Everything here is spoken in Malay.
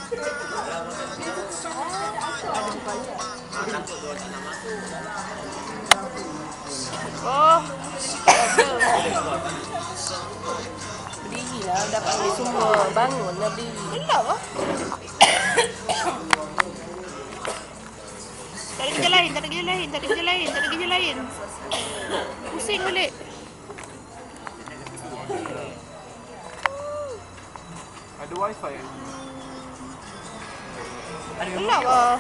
Oh, berdiri lah, dapat ambil sumber, bangun lah berdiri. Gelap lah. Tak ada kerja lain, tak ada kerja lain, tak ada kerja lain, tak ada kerja lain. Pusing balik. Ada wifi. Gelap lah.